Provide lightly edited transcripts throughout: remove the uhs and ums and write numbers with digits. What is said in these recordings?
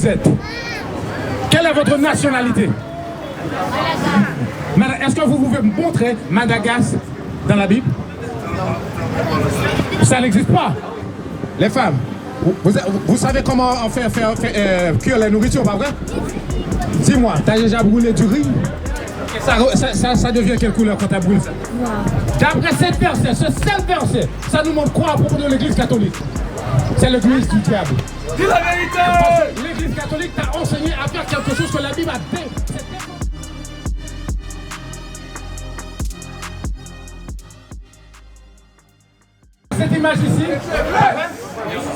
vous êtes? Quelle est votre nationalité? Est-ce que vous pouvez me montrer Madagascar dans la Bible? Ça n'existe pas. Les femmes, vous savez comment on fait cuire la nourriture, pas vrai? Dis-moi, t'as déjà brûlé du riz? Ça devient quelle couleur quand t'as brûlé ça? D'après cette verset, ce seul verset, ça nous montre quoi à propos de l'église catholique? C'est l'église du diable. Dis la vérité! L'église catholique t'a enseigné à faire quelque chose que la Bible a dit. Cette image ici,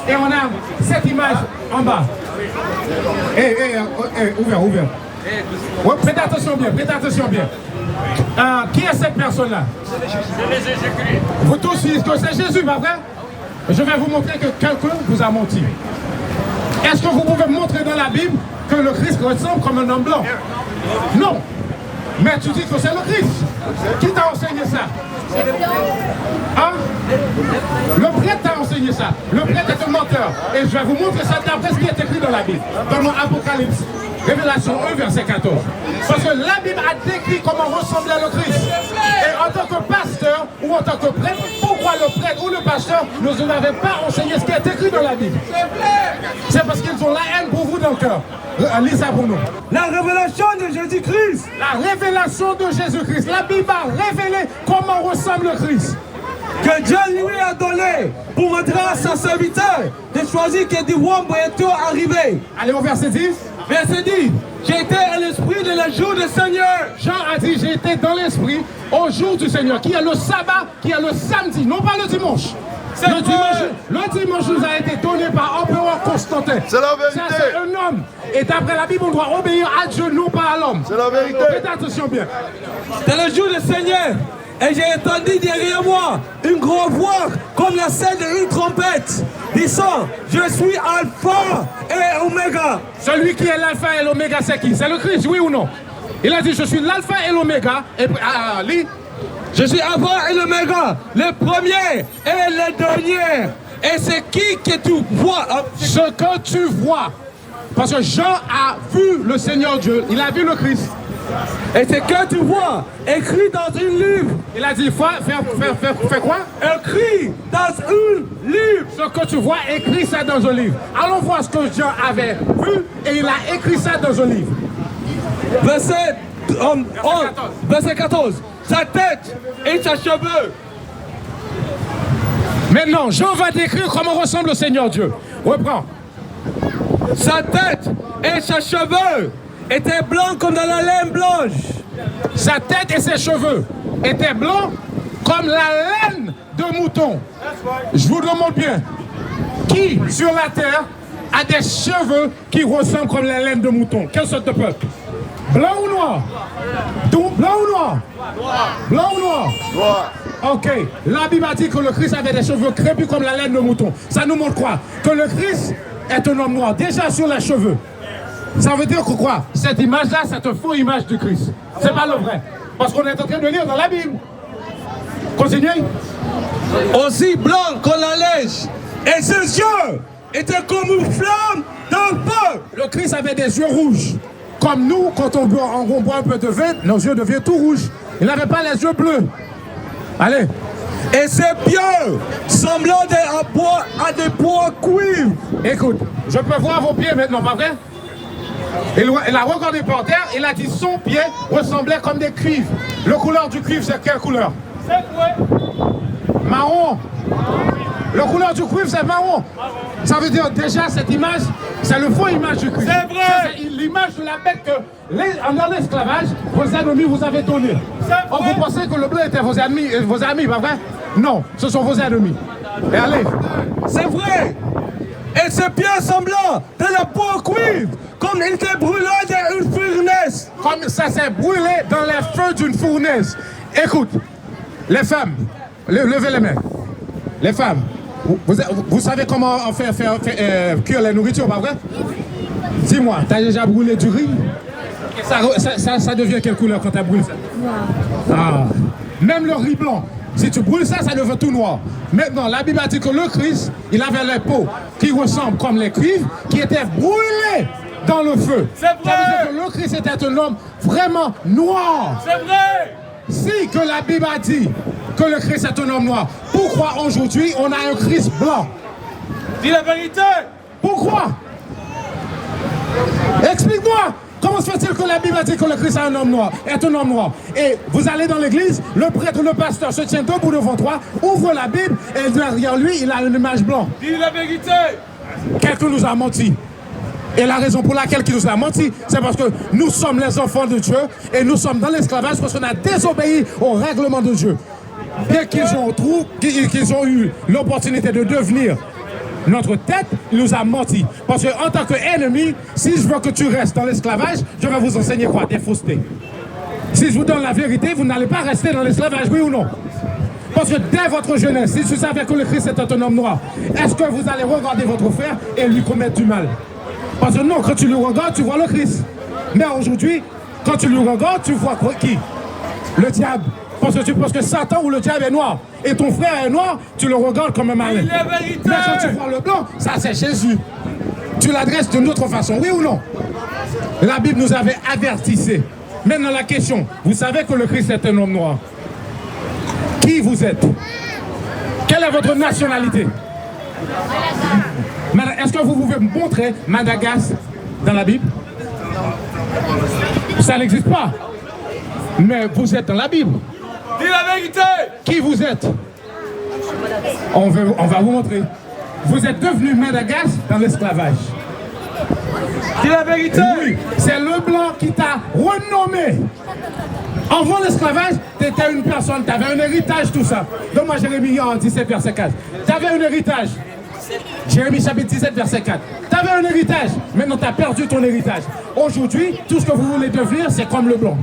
et on a cette image en bas. Ouvert. Ouais, prêtez attention bien. Qui est cette personne-là? C'est Jésus-Christ. Vous tous dites que c'est Jésus, pas vrai? Je vais vous montrer que quelqu'un vous a menti. Est-ce que vous pouvez me montrer dans la Bible que le Christ ressemble comme un homme blanc? Non. Mais tu dis que c'est le Christ. Qui t'a enseigné ça? Hein? Le prêtre t'a enseigné ça. Le prêtre est un menteur. Et je vais vous montrer ça d'après ce qui est écrit dans la Bible. Dans mon Apocalypse, Révélation 1, verset 14. Parce que la Bible a décrit comment ressemblait le Christ. Et en tant que pasteur ou en tant que prêtre, pourquoi le prêtre ou le pasteur ne vous avait pas enseigné ce qui est écrit dans la Bible? C'est parce qu'ils ont la haine pour vous dans le cœur. Lis ça pour nous. La révélation de Jésus-Christ. La révélation de Jésus-Christ. La Bible a révélé comment ressemble le Christ. Que Dieu lui a donné pour montrer à sa serviteur de choisir que du roi bientôt arrivé. Allez au verset 10. Verset 10. J'ai été à l'esprit de la jour du Seigneur. Jean a dit, j'ai été dans l'esprit au jour du Seigneur, qui est le sabbat, qui est le samedi, non pas le dimanche. Le dimanche nous a été donné par Empereur Constantin. C'est la vérité. Ça, c'est un homme. Et d'après la Bible, on doit obéir à Dieu, non pas à l'homme. C'est la vérité. Faites attention bien. C'était le jour du Seigneur. Et j'ai entendu derrière moi une grosse voix comme la scène d'une trompette disant, je suis Alpha et Oméga. Celui qui est l'Alpha et l'Oméga, c'est qui? C'est le Christ, oui ou non? Il a dit, je suis l'Alpha et l'Oméga. Et lis. Je suis Alpha et l'Oméga, le premier et le dernier. Et c'est qui que tu vois? Ce que tu vois. Parce que Jean a vu le Seigneur Dieu, il a vu le Christ. Et c'est que tu vois, écrit dans un livre. Il a dit, fais quoi? Écrit dans un livre. Ce que tu vois, écrit ça dans un livre. Allons voir ce que Jean avait vu et il a écrit ça dans un livre. Verset 14. Sa tête et ses cheveux. Maintenant, Jean va décrire comment ressemble le Seigneur Dieu. Reprends. Sa tête et ses cheveux étaient blancs comme de la laine blanche. Sa tête et ses cheveux étaient blancs comme la laine de mouton. Je vous demande bien, qui sur la terre a des cheveux qui ressemblent comme la laine de mouton? Quelle sorte de peuple? Blanc ou noir? Blanc ou noir? Blanc ou noir? Noir. Ok. La Bible a dit que le Christ avait des cheveux crépus comme la laine de mouton. Ça nous montre quoi? Que le Christ est un homme noir. Déjà sur les cheveux. Ça veut dire que quoi? Cette image-là, c'est une fausse image du Christ. C'est pas le vrai. Parce qu'on est en train de lire dans la Bible. Continuez. Aussi blanc qu'on la lèche. Et ses yeux étaient comme une flamme dans le feu. Le Christ avait des yeux rouges. Comme nous, quand on boit un peu de vin, nos yeux deviennent tout rouges. Il n'avait pas les yeux bleus. Allez. Et ses pieds semblaient à des bois cuivre. Écoute, je peux voir vos pieds maintenant, pas vrai? Il a regardé par terre, il a dit son pied ressemblait comme des cuivres. La couleur du cuivre, c'est quelle couleur? C'est vrai. Marron. La couleur du cuivre, c'est marron. Ça veut dire déjà cette image, c'est le faux image du Christ. C'est vrai. C'est l'image de la bête que, dans l'esclavage, vos ennemis vous avaient donné. Or, vous pensez que le bleu était vos amis, pas vrai? Non, ce sont vos ennemis. Et allez. C'est vrai. Et ses pieds semblaient de la peau cuivre, comme il était brûlé dans une fournaise. Comme ça s'est brûlé dans les feux d'une fournaise. Écoute, les femmes, levez les mains. Les femmes, vous savez comment on fait cuire la nourriture, pas vrai? Dis-moi, t'as déjà brûlé du riz? Ça devient quelle couleur quand t'as brûlé ça? Ah. Même le riz blanc, si tu brûles ça, ça devient tout noir. Maintenant, la Bible a dit que le Christ, il avait les peaux qui ressemblent comme les cuivres, qui étaient brûlés dans le feu. C'est vrai. Ça veut dire que le Christ était un homme vraiment noir. C'est vrai. Si que la Bible a dit que le Christ est un homme noir, pourquoi aujourd'hui on a un Christ blanc? Dis la vérité. Pourquoi? Explique-moi. Comment se fait-il que la Bible a dit que le Christ est un homme noir, Et vous allez dans l'église, le prêtre, le pasteur se tient debout devant toi, ouvre la Bible et derrière lui, il a une image blanche. Dis la vérité. Quelqu'un nous a menti. Et la raison pour laquelle il nous a menti, c'est parce que nous sommes les enfants de Dieu et nous sommes dans l'esclavage parce qu'on a désobéi au règlement de Dieu. Dès qu'ils ont eu l'opportunité de devenir notre tête, il nous a menti. Parce qu'en tant qu'ennemi, si je veux que tu restes dans l'esclavage, je vais vous enseigner quoi? Des faussetés. Si je vous donne la vérité, vous n'allez pas rester dans l'esclavage, oui ou non? Parce que dès votre jeunesse, si tu savais que le Christ était un homme noir, est-ce que vous allez regarder votre frère et lui commettre du mal? Parce que non, quand tu le regardes, tu vois le Christ. Mais aujourd'hui, quand tu le regardes, tu vois qui? Le diable. Parce que tu penses que Satan ou le diable est noir. Et ton frère est noir, tu le regardes comme un malin. Mais quand tu vois le blanc, ça c'est Jésus. Tu l'adresses d'une autre façon, oui ou non? La Bible nous avait avertissé. Maintenant la question, vous savez que le Christ est un homme noir. Qui vous êtes? Quelle est votre nationalité? Est-ce que vous pouvez me montrer Madagascar dans la Bible? Ça n'existe pas. Mais vous êtes dans la Bible. Dis la vérité. Qui vous êtes? On va vous montrer. Vous êtes devenu Madagascar dans l'esclavage. Dis la vérité. Oui, c'est le blanc qui t'a renommé. Avant l'esclavage, tu étais une personne, tu avais un héritage, tout ça. Donne-moi Jérémie 17, verset 4. Tu avais un héritage. Jérémie chapitre 17, verset 4. Tu avais un héritage, maintenant tu as perdu ton héritage. Aujourd'hui, tout ce que vous voulez devenir, c'est comme le blanc.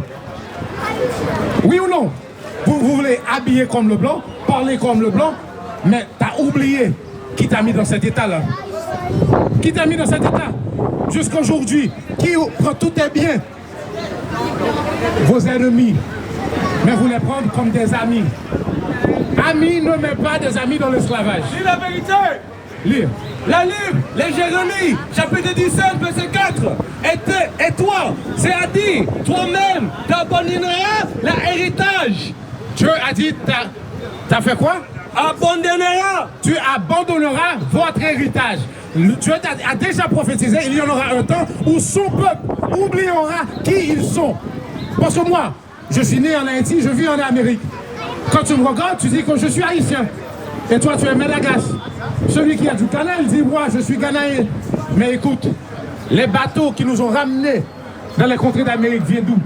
Oui ou non? Vous voulez habiller comme le blanc, parler comme le blanc, mais tu as oublié qui t'a mis dans cet état-là. Qui t'a mis dans cet état? Jusqu'aujourd'hui, qui prend tous tes biens? Vos ennemis. Mais vous les prenez comme des amis. Amis ne met pas des amis dans l'esclavage. Dis la vérité. Lire. La Bible, les Jérémie, chapitre 17, verset 4. Et toi, c'est à dire, toi-même, tu abandonneras l'héritage. Dieu a dit, t'as fait quoi? Abandonneras. Tu abandonneras votre héritage. Dieu a déjà prophétisé, il y en aura un temps où son peuple oubliera qui ils sont. Parce que moi, je suis né en Haïti, je vis en Amérique. Quand tu me regardes, tu dis que je suis haïtien. Et toi, tu es Madagascar. Celui qui a du Ghana, il dit, moi, je suis Ghanéen. Mais écoute, les bateaux qui nous ont ramenés dans les contrées d'Amérique viennent d'où?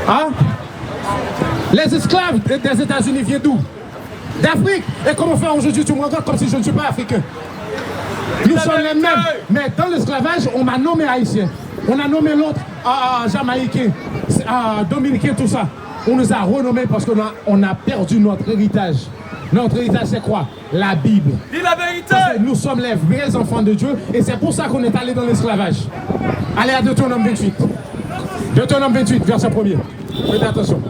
Hein? Les esclaves des États-Unis viennent d'où? D'Afrique. Et comment faire aujourd'hui? Tu me regardes comme si je ne suis pas africain. Nous sommes les mêmes. Mais dans l'esclavage, on m'a nommé haïtien. On a nommé l'autre jamaïcain, dominicain, tout ça. On nous a renommés parce qu'on a perdu notre héritage. Notre héritage, c'est quoi? La Bible. Dis la vérité. Parce que nous sommes les vrais enfants de Dieu et c'est pour ça qu'on est allé dans l'esclavage. Allez à Deutéronome 28. Deutéronome 28, verset 1er. Faites attention.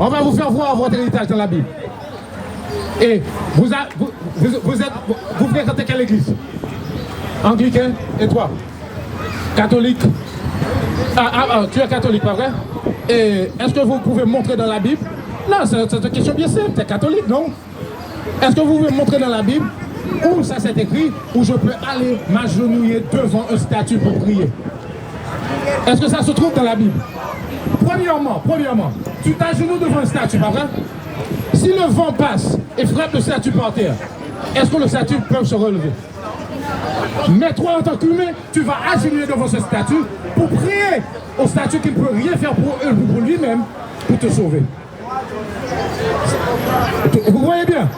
On va vous faire voir votre héritage dans la Bible. Et vous fréquentez quelle église? Anglicain. Et toi? Catholique. Tu es catholique, pas vrai? Et est-ce que vous pouvez montrer dans la Bible? Non, c'est une question bien simple. Tu es catholique, non? Est-ce que vous pouvez montrer dans la Bible où ça s'est écrit, où je peux aller m'agenouiller devant un statut pour prier? Est-ce que ça se trouve dans la Bible? Premièrement, tu t'agenouilles devant un statut, pas vrai? Si le vent passe et frappe le statut par terre, est-ce que le statut peut se relever? Mais toi, en tant qu'humain, tu vas agenouiller devant ce statut pour prier au statut qui ne peut rien faire pour lui-même, pour te sauver. Vous voyez bien?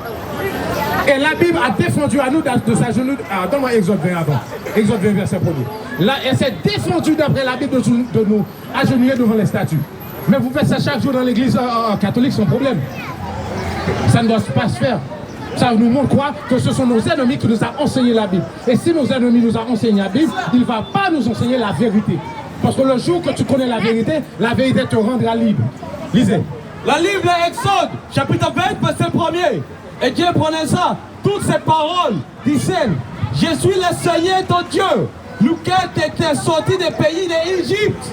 Et la Bible a défendu à nous de s'agenouiller. Donne-moi Exode 20 avant. Exode 20, verset 1er. Là, elle s'est défendue d'après la Bible de nous agenouiller devant les statues. Mais vous faites ça chaque jour dans l'église catholique sans problème. Ça ne doit pas se faire. Ça nous montre quoi? Que ce sont nos ennemis qui nous ont enseigné la Bible. Et si nos ennemis nous ont enseigné la Bible, il ne va pas nous enseigner la vérité. Parce que le jour que tu connais la vérité te rendra libre. Lisez. La Bible est Exode, chapitre 20, verset 1er. Et Dieu prenait ça, toutes ces paroles, disait, je suis le Seigneur ton Dieu, lequel était sorti des pays d'Égypte.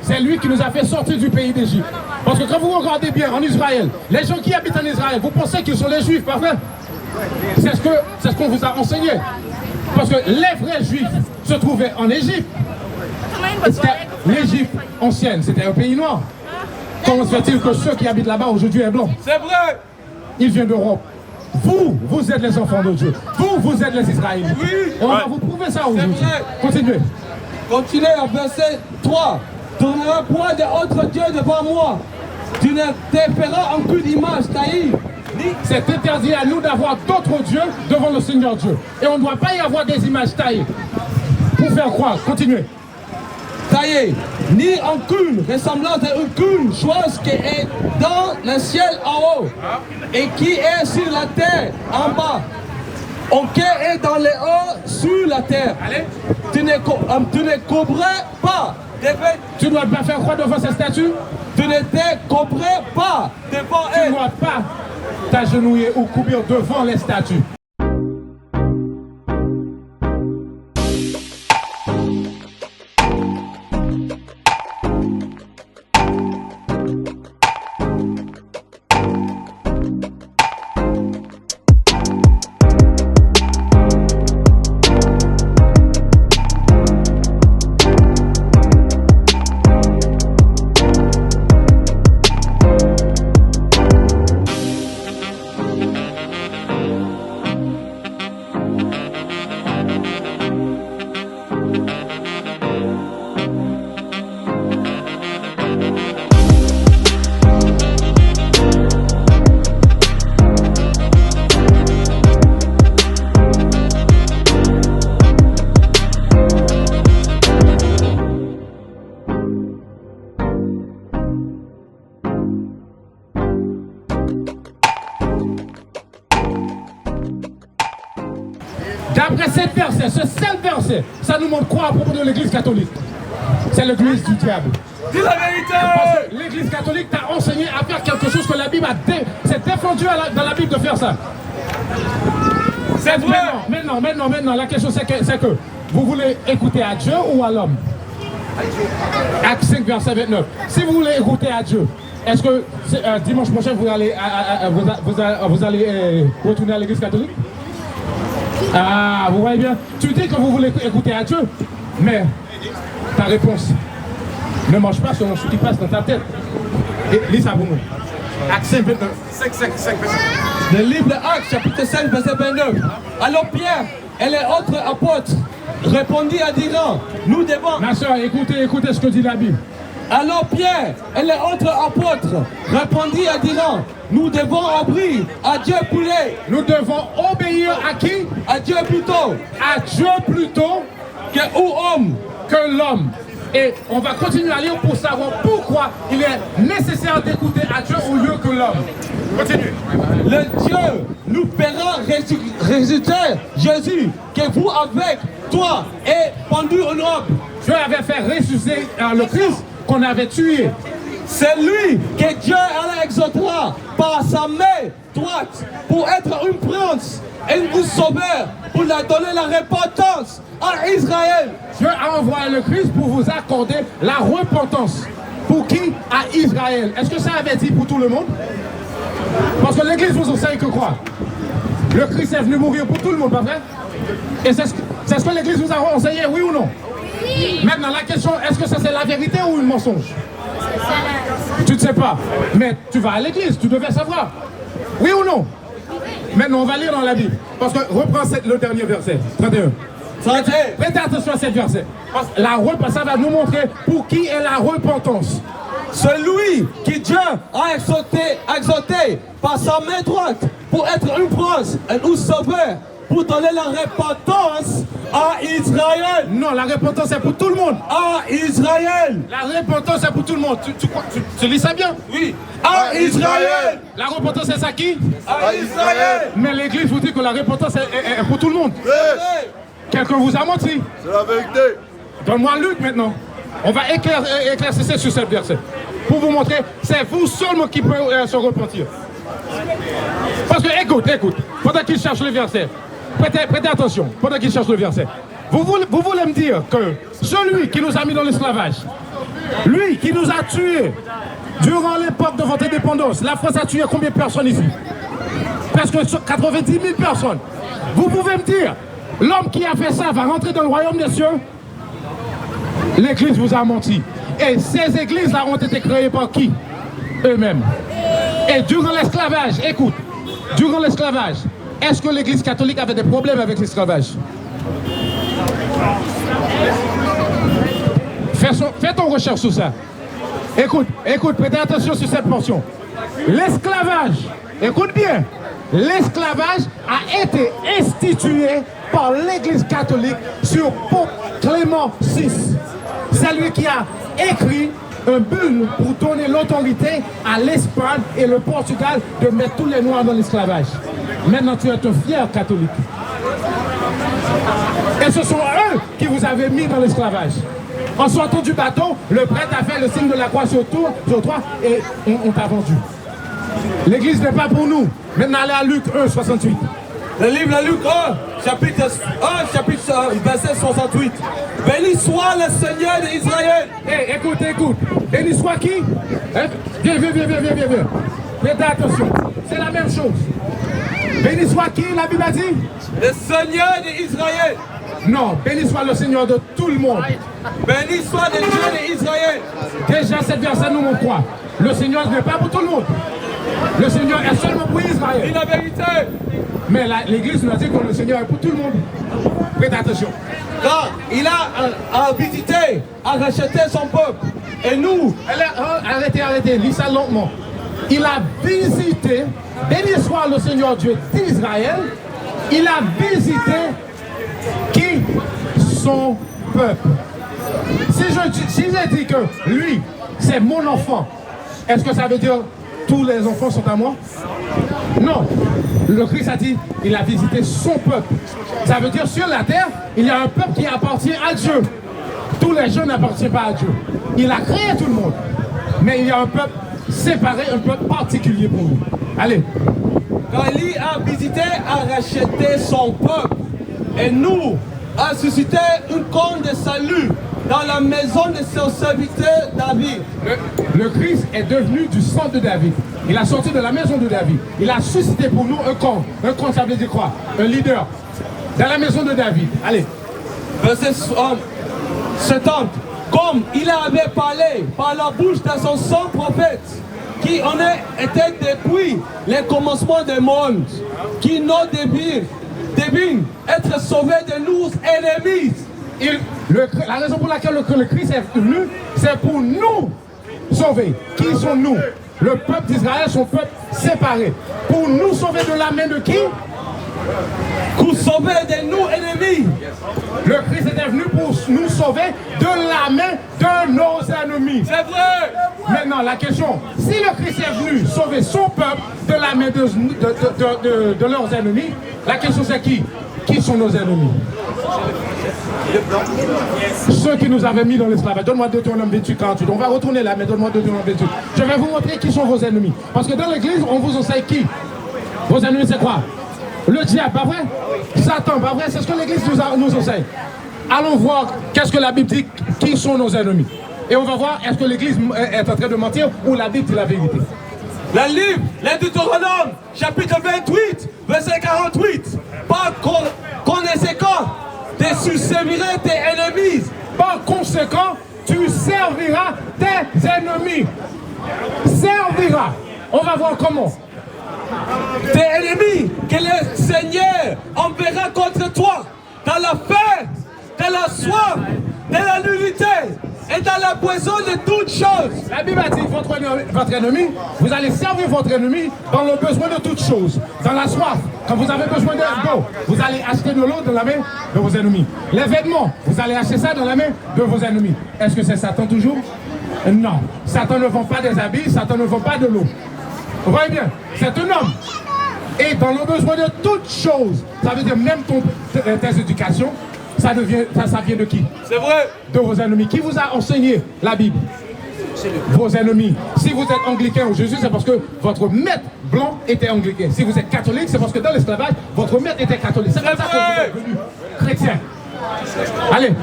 C'est lui qui nous a fait sortir du pays d'Égypte. Parce que quand vous regardez bien en Israël, les gens qui habitent en Israël, vous pensez qu'ils sont les Juifs, pas vrai? C'est ce qu'on vous a enseigné. Parce que les vrais Juifs se trouvaient en Égypte. L'Égypte ancienne, c'était un pays noir. Comment se fait-il que ceux qui habitent là-bas aujourd'hui sont blancs? C'est vrai. Ils viennent d'Europe. Vous êtes les enfants de Dieu. Vous êtes les Israéliens. Oui. Et on va vous prouver ça aujourd'hui. Continuez. Continuez à verset 3. Tu n'auras point d'autre Dieu devant moi. Tu ne te feras aucune image taillée. C'est interdit à nous d'avoir d'autres dieux devant le Seigneur Dieu. Et on ne doit pas y avoir des images taillées. Pour faire croire. Continuez. Taillée, ni aucune ressemblance à aucune chose qui est dans le ciel en haut et qui est sur la terre en bas. Aucun est dans les hauts sur la terre. Allez. Tu ne couvrais pas. Tu ne dois pas faire croire devant ces statues. Tu ne te couvrais pas devant Tu ne elles. dois pas t'agenouiller ou couvrir devant les statues. D'après cette verset, ce seul verset, ça nous montre quoi à propos de l'église catholique? C'est l'église du diable. Dis la vérité! Parce que l'église catholique t'a enseigné à faire quelque chose que la Bible s'est défendu dans la Bible de faire ça. C'est vrai! Maintenant, la question c'est que vous voulez écouter à Dieu ou à l'homme? Acte 5, verset 29. Si vous voulez écouter à Dieu, est-ce que dimanche prochain vous allez retourner à l'église catholique? Ah, vous voyez bien, tu dis que vous voulez écouter à Dieu, mais ta réponse ne marche pas selon ce qui passe dans ta tête. Et lis ça pour nous. Acte 5, 29. 5. Le livre d'Actes, chapitre 5, verset 29. Alors Pierre et les autres apôtres répondit à disant, nous devons... Ma soeur, écoutez ce que dit la Bible. Alors Pierre et les autres apôtres répondit à disant, nous devons obéir à Dieu pour les... Nous devons obéir à qui? À Dieu plutôt. À Dieu plutôt Que ou homme. Que l'homme. Et on va continuer à lire pour savoir pourquoi il est nécessaire d'écouter à Dieu au lieu que l'homme. Continue. Le Dieu nous fera ressusciter Jésus que vous avec toi et pendu au homme. Dieu avait fait ressusciter le Christ qu'on avait tué. C'est lui que Dieu exaltera par sa main droite pour être une prince et un sauveur pour la donner la repentance à Israël. Dieu a envoyé le Christ pour vous accorder la repentance. Pour qui? À Israël. Est-ce que ça avait dit pour tout le monde? Parce que l'Église vous enseigne que quoi? Le Christ est venu mourir pour tout le monde, pas vrai? Et c'est ce que l'Église vous a enseigné, oui ou non? Oui. Maintenant, la question, est-ce que ça c'est la vérité ou un mensonge? Tu ne sais pas, mais tu vas à l'église, tu devais savoir. Oui ou non? Maintenant, on va lire dans la Bible. Parce que reprends le dernier verset, 31. Prêtez attention à ce verset. Parce que ça va nous montrer pour qui est la repentance. Celui qui Dieu a exalté par sa main droite pour être un prince et un sauveur, pour donner la repentance à Israël. Non, la repentance c'est pour tout le monde. À Israël. La repentance c'est pour tout le monde. Tu lis ça bien? Oui. À Israël. La repentance c'est ça qui? À Israël. Mais l'Église vous dit que la repentance est pour tout le monde. Quelqu'un vous a menti. C'est la vérité. Donne-moi Luc maintenant. On va éclaircir sur ce verset. Pour vous montrer, c'est vous seulement qui pouvez se repentir. Parce que écoute, pendant qu'il cherche le verset, prêtez attention, pendant qu'il cherche le verset. vous voulez me dire que celui qui nous a mis dans l'esclavage, lui qui nous a tués durant l'époque de votre indépendance, la France a tué combien de personnes ici? Presque 90 000 personnes. Vous pouvez me dire, l'homme qui a fait ça va rentrer dans le royaume des cieux? L'église vous a menti. Et ces églises-là ont été créées par qui? Eux-mêmes. Et durant l'esclavage, écoute, durant l'esclavage, est-ce que l'église catholique avait des problèmes avec l'esclavage? Fais ton recherche sur ça. Écoute, prêtez attention sur cette portion. L'esclavage, écoute bien, l'esclavage a été institué par l'église catholique sur Pope Clément VI. C'est lui qui a écrit un bulle pour donner l'autorité à l'Espagne et le Portugal de mettre tous les Noirs dans l'esclavage. Maintenant, tu es un fier catholique. Et ce sont eux qui vous avaient mis dans l'esclavage. En sortant du bateau, le prêtre a fait le signe de la croix sur toi et on t'a vendu. L'église n'est pas pour nous. Maintenant, allez à Luc 1, 68. Le livre de Luc 1, chapitre 1, verset 68. Béni soit le Seigneur d'Israël. Hey, écoute. Béni soit qui? Viens. Faites attention. C'est la même chose. Béni soit qui, la Bible a dit? Le Seigneur d'Israël. Non, béni soit le Seigneur de tout le monde. Béni soit le Dieu d'Israël. Déjà, cette verset nous montre quoi? Le Seigneur n'est pas pour tout le monde. Le Seigneur est seulement pour Israël. Dis la vérité. Mais l'église nous a dit que le Seigneur est pour tout le monde. Faites attention. Quand il a visité, a racheté son peuple. Et nous. Arrêtez, lis ça lentement. Il a visité, béni soit le Seigneur Dieu d'Israël, il a visité qui? Son peuple. Si je dis que lui, c'est mon enfant, est-ce que ça veut dire tous les enfants sont à moi? Non. Le Christ a dit, il a visité son peuple. Ça veut dire sur la terre, il y a un peuple qui appartient à Dieu. Tous les gens n'appartiennent pas à Dieu. Il a créé tout le monde. Mais il y a un peuple séparé, un peuple particulier pour nous. Allez. Quand il a visité, a racheté son peuple. Et nous, a suscité une corne de salut dans la maison de son serviteur David. Le Christ est devenu du sang de David. Il a sorti de la maison de David. Il a suscité pour nous un corps. Un corps, ça veut dire quoi? Un leader. Dans la maison de David. Allez. Verset 70. Comme il avait parlé par la bouche de son sang prophète, qui en était depuis les commencements du monde, qui nous devine être sauvé de nos ennemis. La raison pour laquelle le Christ est venu, c'est pour nous sauver. Qui sont nous? Le peuple d'Israël, son peuple séparé. Pour nous sauver de la main de qui? Pour sauver de nos ennemis. Le Christ était venu pour nous sauver de la main de nos ennemis. C'est vrai. Maintenant, la question, si le Christ est venu sauver son peuple de la main de leurs ennemis, la question c'est qui? Qui sont nos ennemis? Ceux qui nous avaient mis dans l'esclavage. Donne-moi Deutéronome 28, 48. On va retourner là, mais donne-moi Deutéronome 28. Je vais vous montrer qui sont vos ennemis. Parce que dans l'église, on vous enseigne qui? Vos ennemis, c'est quoi? Le diable, pas vrai? Satan, pas vrai? C'est ce que l'église nous enseigne. Allons voir qu'est-ce que la Bible dit, qui sont nos ennemis. Et on va voir, est-ce que l'église est en train de mentir ou la Bible dit la vérité. Le livre, le Deutéronome, chapitre 28, verset 48. Par conséquent, tu serviras tes ennemis. Par conséquent, tu serviras tes ennemis. Serviras. On va voir comment. Tes ennemis que le Seigneur enverra contre toi dans la faim, dans la soif, dans la nullité et dans la poison de toutes choses. La Bible a dit votre ennemi, vous allez servir votre ennemi dans le besoin de toutes choses. Dans la soif, quand vous avez besoin d'eau, vous allez acheter de l'eau dans la main de vos ennemis. Les vêtements, vous allez acheter ça dans la main de vos ennemis. Est-ce que c'est Satan toujours? Non. Satan ne vend pas des habits, Satan ne vend pas de l'eau. Vous voyez bien, c'est un homme. Et dans le besoin de toutes choses, ça veut dire même tes éducations, ça vient de qui? C'est vrai. De vos ennemis. Qui vous a enseigné la Bible? Vos ennemis. Si vous êtes anglicain ou Jésus, c'est parce que votre maître blanc était anglicain. Si vous êtes catholique, c'est parce que dans l'esclavage, votre maître était catholique. C'est comme ça que vous êtes devenu chrétien. Allez.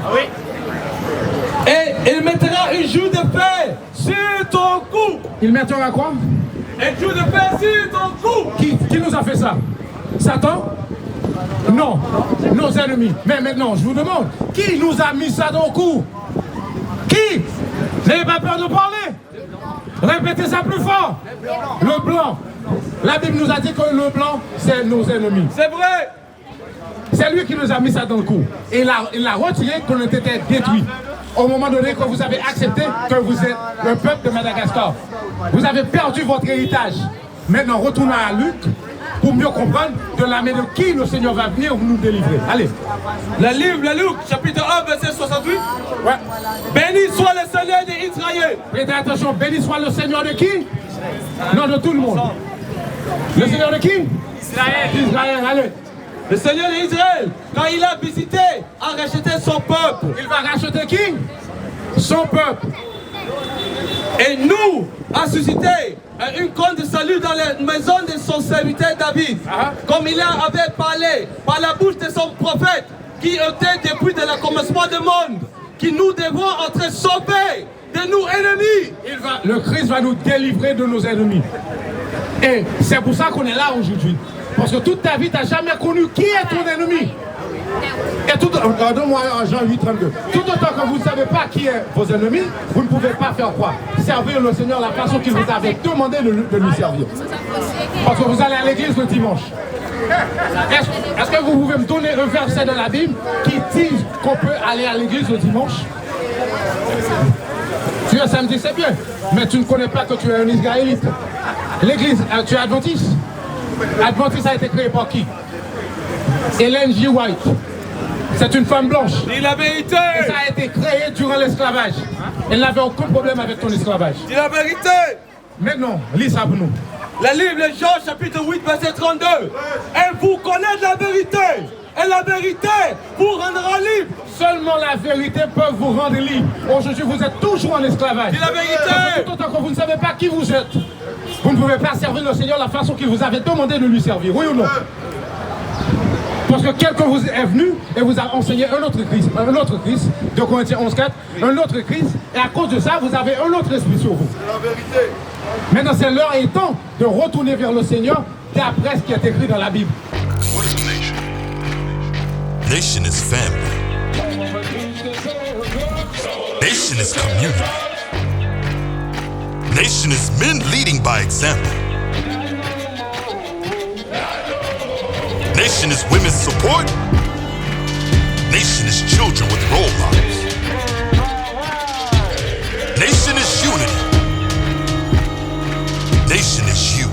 Et il mettra une joue de paix sur ton cou. Il mettra quoi? Une joue de paix sur ton cou. Qui nous a fait ça? Satan? Non, nos ennemis. Mais maintenant, je vous demande, qui nous a mis ça dans le cou? Qui? N'ayez pas peur de parler. Répétez ça plus fort. Le blanc. La Bible nous a dit que le blanc, c'est nos ennemis. C'est vrai. C'est lui qui nous a mis ça dans le cou. Et il l'a retiré qu'on était détruit. Au moment donné que vous avez accepté que vous êtes le peuple de Madagascar. Vous avez perdu votre héritage. Maintenant, retournons à Luc pour mieux comprendre de la main de qui le Seigneur va venir nous délivrer. Allez. Le livre de Luc, chapitre 1, verset 68. Ouais. Béni soit le Seigneur d'Israël. Prêtez attention, béni soit le Seigneur de qui? Non, de tout le monde. Le Seigneur de qui? Israël. Israël, allez. Le Seigneur d'Israël, quand il a visité, a racheté son peuple. Il va racheter qui? Son peuple. Et nous, a suscité une compte de salut dans la maison de son serviteur David. Comme il avait parlé par la bouche de son prophète, qui était depuis le commencement du monde, qui nous devons être sauvés de nos ennemis. Le Christ va nous délivrer de nos ennemis. Et c'est pour ça qu'on est là aujourd'hui. Parce que toute ta vie, tu n'as jamais connu qui est ton ennemi. Et tout, donne-moi Jean 8, 32. Tout autant que vous ne savez pas qui est vos ennemis, vous ne pouvez pas faire quoi? Servir le Seigneur la façon qu'il vous avait demandé de lui servir. Parce que vous allez à l'église le dimanche. Est-ce que vous pouvez me donner un verset de la Bible qui dit qu'on peut aller à l'église le dimanche? Tu es samedi, c'est bien, mais tu ne connais pas que tu es un Israélite. L'église, tu es adventiste. Adventiste a été créé par qui? Ellen G. White. C'est une femme blanche. Dis la vérité. Et ça a été créé durant l'esclavage. Elle n'avait aucun problème avec ton esclavage. Dis la vérité. Maintenant, lis ça pour nous. Le livre de Jean, chapitre 8, verset 32. Et vous connaissez la vérité. Et la vérité vous rendra libre. Seulement la vérité peut vous rendre libre. Aujourd'hui, vous êtes toujours en esclavage. Dis la vérité. Tout autant que vous ne savez pas qui vous êtes, vous ne pouvez pas servir le Seigneur la façon qu'il vous avait demandé de lui servir. Oui ou non? Parce que quelqu'un vous est venu et vous a enseigné un autre Christ, 2 Corinthiens 11:4, un autre Christ, et à cause de ça, vous avez un autre esprit sur vous. C'est la vérité. Maintenant, c'est l'heure et temps de retourner vers le Seigneur d'après ce qui est écrit dans la Bible. What is a nation? Nation is family. Nation is community. Nation is men leading by example. Nation is women's support. Nation is children with role models. Nation is unity. Nation is you.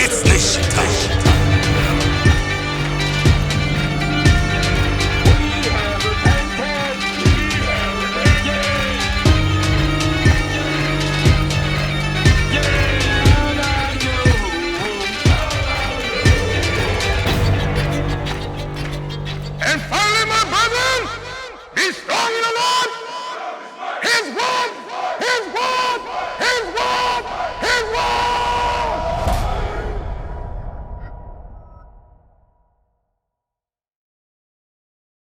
It's nation time. And finally, my brethren, be strong in